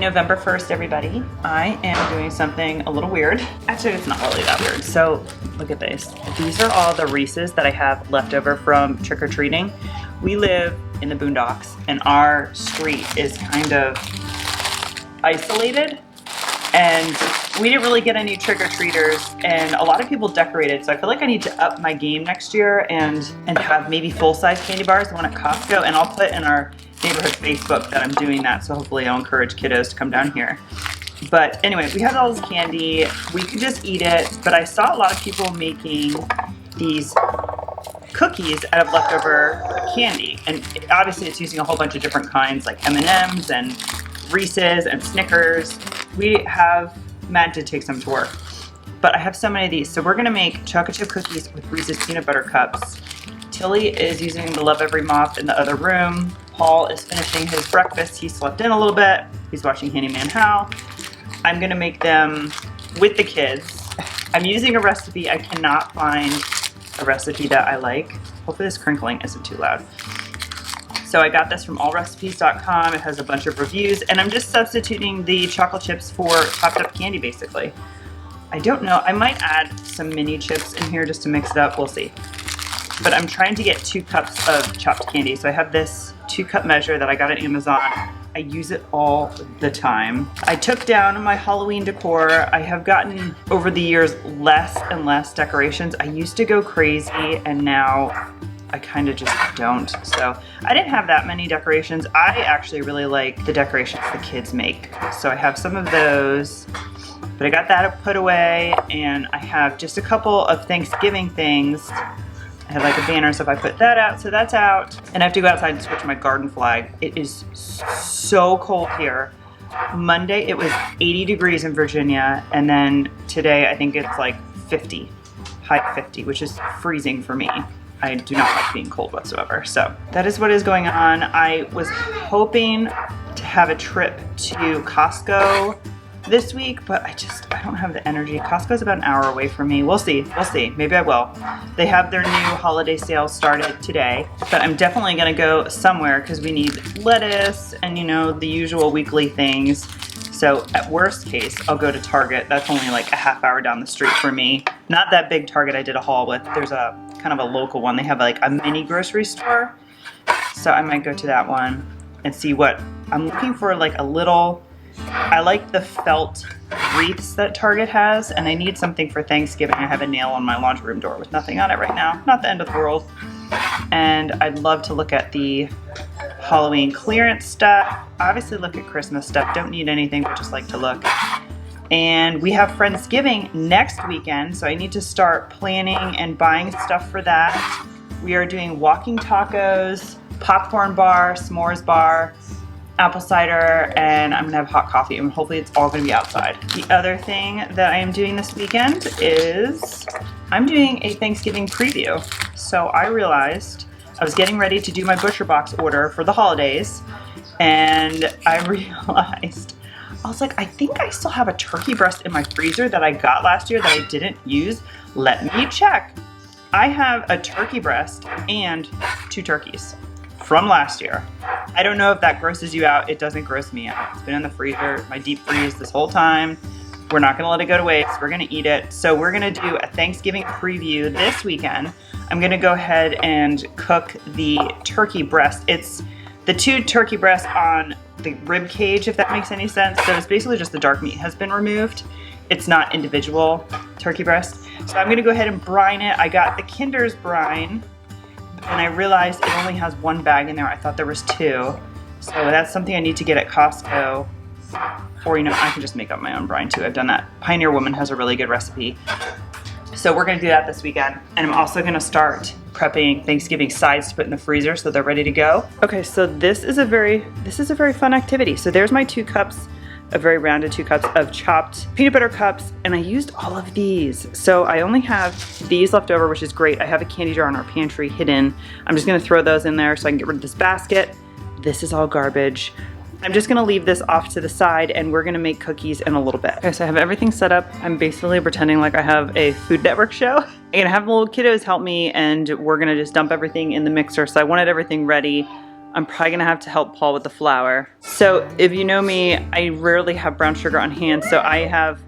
November 1st, everybody. I am doing something a little weird. Actually, it's not really that weird. So look at this. These are all the Reeses that I have left over from trick-or-treating. We live in the boondocks and our street is kind of isolated and we didn't really get any trick-or-treaters and a lot of people decorated. So I feel like I need to up my game next year and have maybe full-size candy bars, the one at Costco, and I'll put in our neighborhood Facebook that I'm doing that, so hopefully I'll encourage kiddos to come down here. But anyway, we have all this candy. We could just eat it, but I saw a lot of people making these cookies out of leftover candy, and obviously it's using a whole bunch of different kinds like M&Ms and Reeses and Snickers. We have Matt did take some to work, but I have so many of these. So we're gonna make chocolate chip cookies with Reese's peanut butter cups. Tilly is using the Love Every Moth in the other room. Paul is finishing his breakfast. He slept in a little bit. He's watching Handyman Hal. I'm gonna make them with the kids. I'm using a recipe. I cannot find a recipe that I like. Hopefully this crinkling isn't too loud. So I got this from allrecipes.com. It has a bunch of reviews, and I'm just substituting the chocolate chips for chopped up candy, basically. I don't know. I might add some mini chips in here just to mix it up. We'll see. But I'm trying to get 2 cups of chopped candy. So I have this 2-cup measure that I got at Amazon. I use it all the time. I took down my Halloween decor. I have gotten, over the years, less and less decorations. I used to go crazy and now I kind of just don't. So I didn't have that many decorations. I actually really like the decorations the kids make. So I have some of those, but I got that put away, and I have just a couple of Thanksgiving things. I have like a banner, so if I put that out, so that's out. And I have to go outside and switch my garden flag. It is so cold here. Monday it was 80 degrees in Virginia, and then today I think it's like 50, high 50, which is freezing for me. I do not like being cold whatsoever. So that is what is going on. I was hoping to have a trip to Costco this week, but I don't have the energy. Costco's about an hour away from me. We'll see. Maybe I will. They have their new holiday sale started today, but I'm definitely gonna go somewhere because we need lettuce and, you know, the usual weekly things. So at worst case, I'll go to Target. That's only like a half hour down the street for me. Not that big Target I did a haul with. There's a kind of a local one. They have like a mini grocery store. So I might go to that one and see what I'm looking for. Like a little, I like the felt wreaths that Target has, and I need something for Thanksgiving. I have a nail on my laundry room door with nothing on it right now. Not the end of the world. And I'd love to look at the Halloween clearance stuff. Obviously look at Christmas stuff. Don't need anything, but just like to look. And we have Friendsgiving next weekend, so I need to start planning and buying stuff for that. We are doing walking tacos, popcorn bar, s'mores bar, apple cider, and I'm gonna have hot coffee, and hopefully it's all gonna be outside. The other thing that I am doing this weekend is I'm doing a Thanksgiving preview. So I realized I was getting ready to do my Butcher Box order for the holidays, and I realized, I was like, I think I still have a turkey breast in my freezer that I got last year that I didn't use. Let me check. I have a turkey breast and 2 turkeys from last year. I don't know if that grosses you out. It doesn't gross me out. It's been in the freezer, my deep freeze this whole time. We're not gonna let it go to waste. We're gonna eat it. So we're gonna do a Thanksgiving preview this weekend. I'm gonna go ahead and cook the turkey breast. It's the 2 turkey breasts on the rib cage, if that makes any sense. So it's basically just the dark meat has been removed. It's not individual turkey breast. So I'm gonna go ahead and brine it. I got the Kinder's brine, and I realized it only has 1 bag in there. I thought there was 2. So that's something I need to get at Costco. Or, you know, I can just make up my own brine too. I've done that. Pioneer Woman has a really good recipe. So we're gonna do that this weekend. And I'm also gonna start prepping Thanksgiving sides to put in the freezer so they're ready to go. Okay, so this is a very fun activity. So there's my 2 cups, a very rounded 2 cups of chopped peanut butter cups, and I used all of these. So I only have these left over, which is great. I have a candy jar in our pantry hidden. I'm just gonna throw those in there so I can get rid of this basket. This is all garbage. I'm just gonna leave this off to the side, and we're gonna make cookies in a little bit. Okay, so I have everything set up. I'm basically pretending like I have a Food Network show. I'm gonna have the little kiddos help me, and we're gonna just dump everything in the mixer. So I wanted everything ready. I'm probably gonna have to help Paul with the flour. So if you know me, I rarely have brown sugar on hand, so I have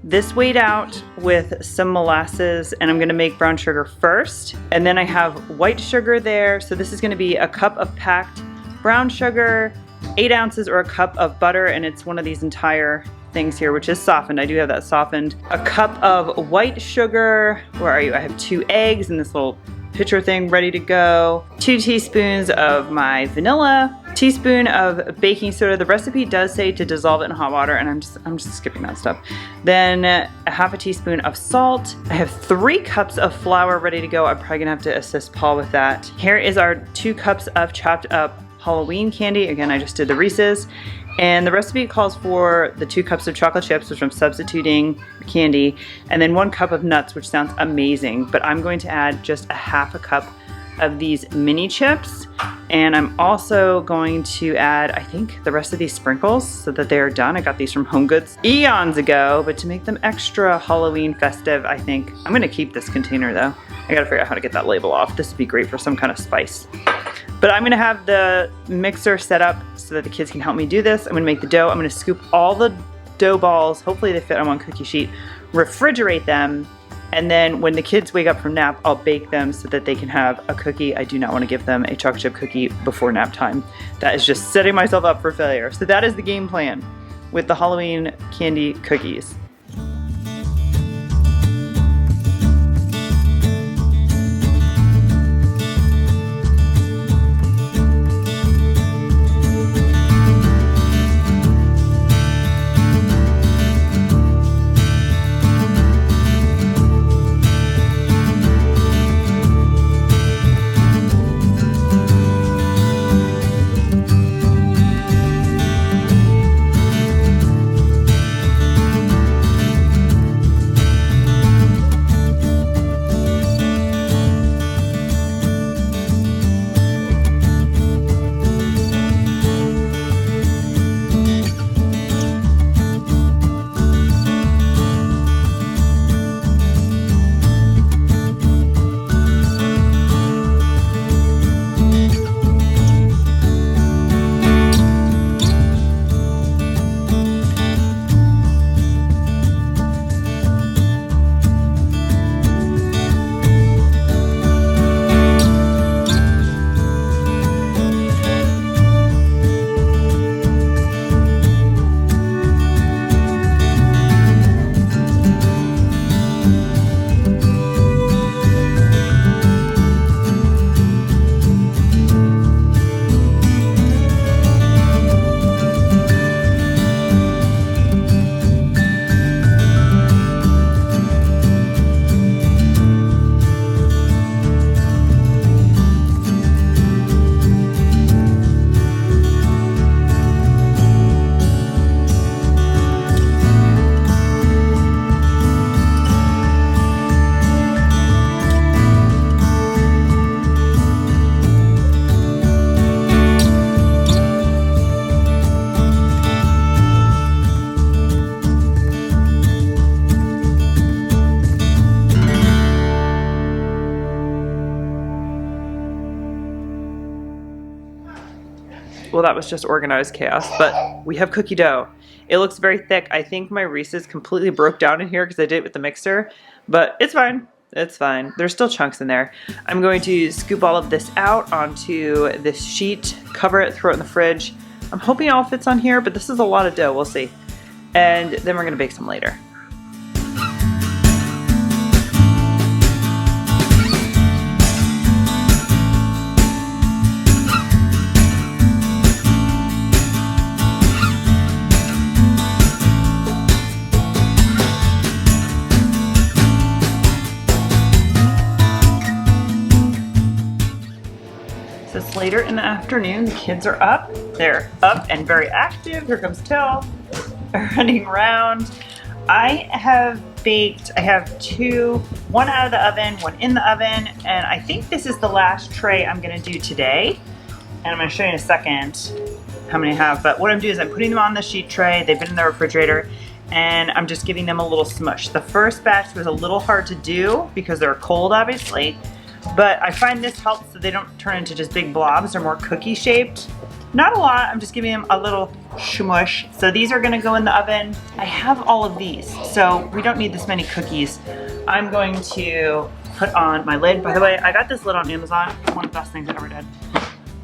this weighed out with some molasses, and I'm gonna make brown sugar first. And then I have white sugar there. So this is gonna be a cup of packed brown sugar, 8 ounces, or a cup of butter, and it's one of these entire things here, which is softened. I do have that softened. A cup of white sugar. Where are you? I have 2 eggs in this little pitcher thing ready to go. 2 teaspoons of my vanilla, teaspoon of baking soda. The recipe does say to dissolve it in hot water, and I'm just skipping that stuff. Then a half a teaspoon of salt. I have 3 cups of flour ready to go. I'm probably gonna have to assist Paul with that. Here is our 2 cups of chopped up Halloween candy. Again, I just did the Reeses. And the recipe calls for the 2 cups of chocolate chips, which I'm substituting candy, and then 1 cup of nuts, which sounds amazing. But I'm going to add just a half a cup of these mini chips. And I'm also going to add, I think, the rest of these sprinkles so that they are done. I got these from Home Goods eons ago, but to make them extra Halloween festive, I think I'm gonna keep this container though. I gotta figure out how to get that label off. This would be great for some kind of spice. But I'm gonna have the mixer set up so that the kids can help me do this. I'm gonna make the dough. I'm gonna scoop all the dough balls, hopefully they fit on 1 cookie sheet, refrigerate them, and then when the kids wake up from nap, I'll bake them so that they can have a cookie. I do not want to give them a chocolate chip cookie before nap time. That is just setting myself up for failure. So that is the game plan with the Halloween candy cookies. Well, that was just organized chaos, but we have cookie dough. It looks very thick. I think my Reeses completely broke down in here because I did it with the mixer, but it's fine. It's fine. There's still chunks in there. I'm going to scoop all of this out onto this sheet, cover it, throw it in the fridge. I'm hoping it all fits on here, but this is a lot of dough. We'll see. And then we're going to bake some later. It's later in the afternoon. The kids are up. They're up and very active. Here comes Till running around. I have baked, I have 2, 1 out of the oven, 1 in the oven, and I think this is the last tray I'm gonna do today. And I'm gonna show you in a second how many I have, but what I'm doing is I'm putting them on the sheet tray. They've been in the refrigerator, and I'm just giving them a little smush. The first batch was a little hard to do because they're cold, obviously. But I find this helps so they don't turn into just big blobs. They're more cookie shaped. Not a lot, I'm just giving them a little shmush. So these are gonna go in the oven. I have all of these, so we don't need this many cookies. I'm going to put on my lid. By the way, I got this lid on Amazon. One of the best things I ever did.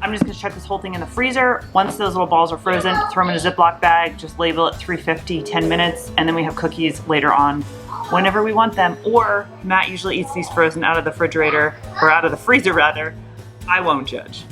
I'm just gonna chuck this whole thing in the freezer. Once those little balls are frozen, throw them in a Ziploc bag, just label it 350, 10 minutes, and then we have cookies later on whenever we want them. Or Matt usually eats these frozen out of the refrigerator, or out of the freezer rather. I won't judge.